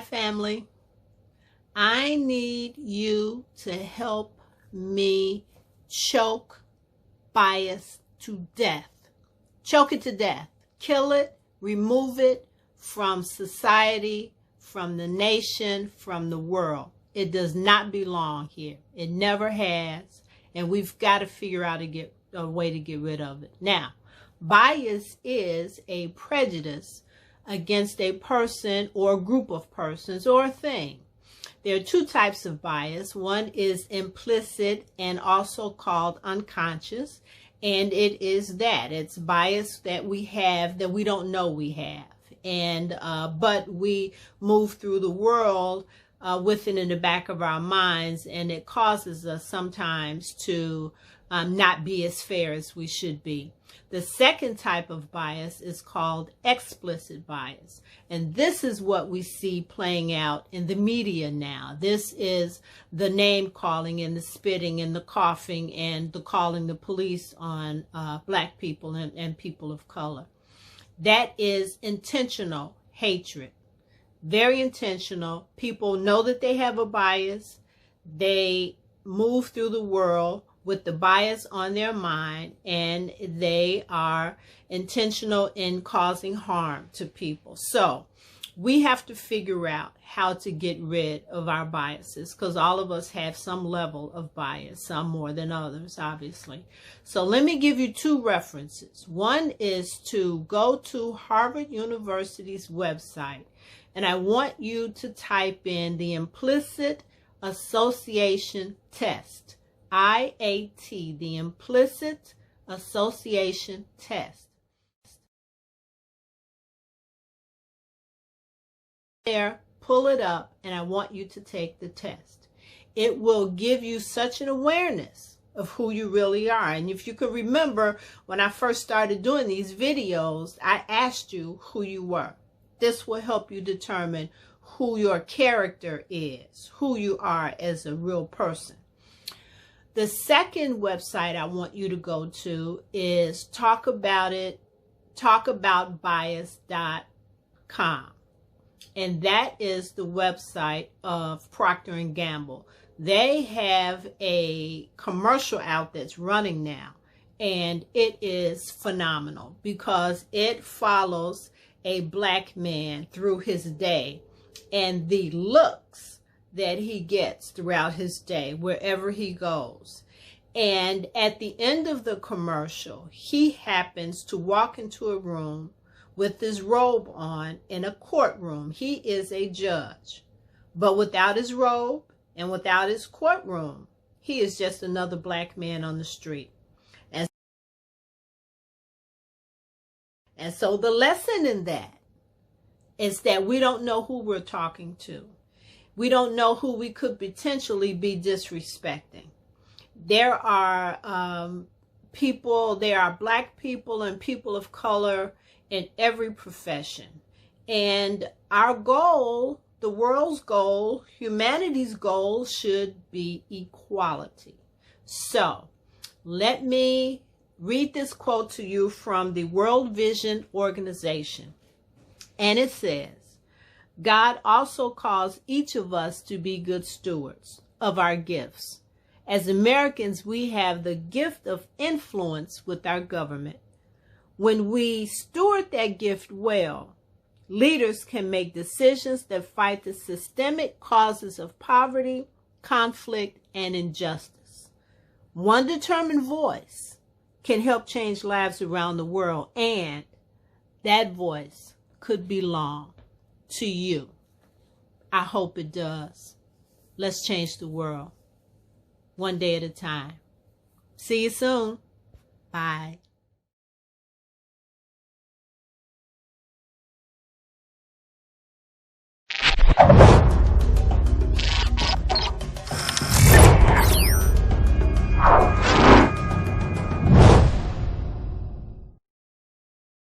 family. I need you to help me choke bias to death. Choke it to death. Kill it, remove it from society, from the nation, from the world. It does not belong here. It never has. And we've got to figure out a way to get rid of it. Now, bias is a prejudice against a person or a group of persons or a thing. There are two types of bias. One is implicit and also called unconscious. And it is that. It's bias that we have that we don't know we have. And but we move through the world with it in the back of our minds, and it causes us sometimes to not be as fair as we should be. The second type of bias is called explicit bias. And this is what we see playing out in the media now. This is the name calling and the spitting and the coughing and the calling the police on black people and people of color. That is intentional hatred. Very intentional. People know that they have a bias. They move through the world with the bias on their mind, and they are intentional in causing harm to people. So we have to figure out how to get rid of our biases, because all of us have some level of bias, some more than others, obviously. So let me give you two references. One is to go to Harvard University's website, and I want you to type in the Implicit Association Test. IAT, the Implicit Association Test. There, pull it up, and I want you to take the test. It will give you such an awareness of who you really are. And if you can remember, when I first started doing these videos, I asked you who you were. This will help you determine who your character is, who you are as a real person. The second website I want you to go to is talkaboutbias.com. And that is the website of Proctor Gamble. They have a commercial out that's running now, and it is phenomenal because it follows a black man through his day and the looks that he gets throughout his day, wherever he goes. And at the end of the commercial, he happens to walk into a room with his robe on in a courtroom. He is a judge, but without his robe and without his courtroom, he is just another black man on the street. And so the lesson in that is that we don't know who we're talking to. We don't know who we could potentially be disrespecting. There are black people and people of color in every profession. And our goal, the world's goal, humanity's goal should be equality. So let me read this quote to you from the World Vision Organization. And it says, God also calls each of us to be good stewards of our gifts. As Americans, we have the gift of influence with our government. When we steward that gift well, leaders can make decisions that fight the systemic causes of poverty, conflict, and injustice. One determined voice can help change lives around the world, and that voice could belong to you. I hope it does. Let's change the world, one day at a time. See you soon. Bye.